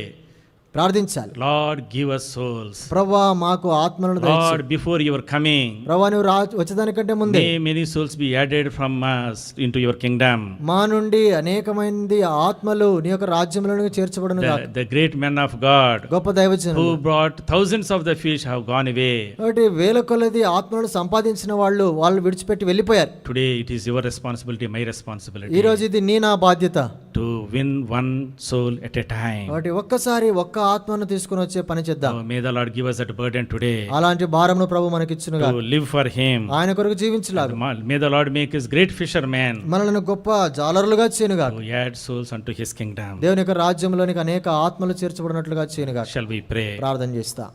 ప్రార్థించాలి. Lord, give us souls. ప్రభువా మాకు ఆత్మలను దయచేయి. Lord, before your coming, ప్రభువా నువ్వు వచ్చేదానికంటే ముందే may many souls be added from us into your kingdom. మా నుండి అనేకమైనది ఆత్మలు నీ యొక్క రాజ్యంలోనికి చేర్చబడును గాక. The great men of God గొప్ప దైవజనులు who brought thousands of the fish have gone away. కాబట్టి వేల కొలది ఆత్మలను సంపాదించిన వాళ్ళు విడిచిపెట్టి వెళ్ళిపోయారు. Today it is your responsibility, my responsibility, ఈ రోజు ఇది నా బాధ్యత to win one soul at a time. కాబట్టి ఒక్కసారి ఒక్క ఆత్మను తీసుకుని వచ్చే పని చేద్దాం. Oh, may the Lord give us that burden today అలాంటి భారమును ప్రభు మనకిచ్చును గాక. to live for Him. ఆయన కొరకు జీవించలాగా May the Lord make us great fishermen మనల్ని గొప్ప జాలరులుగా చేయను గాక. who add souls unto His kingdom. దేవుని యొక్క రాజ్యంలోనికి అనేక ఆత్మలు చేర్చబడినట్లుగా చేయను గాక. Shall we pray? ప్రార్థన చేస్తా.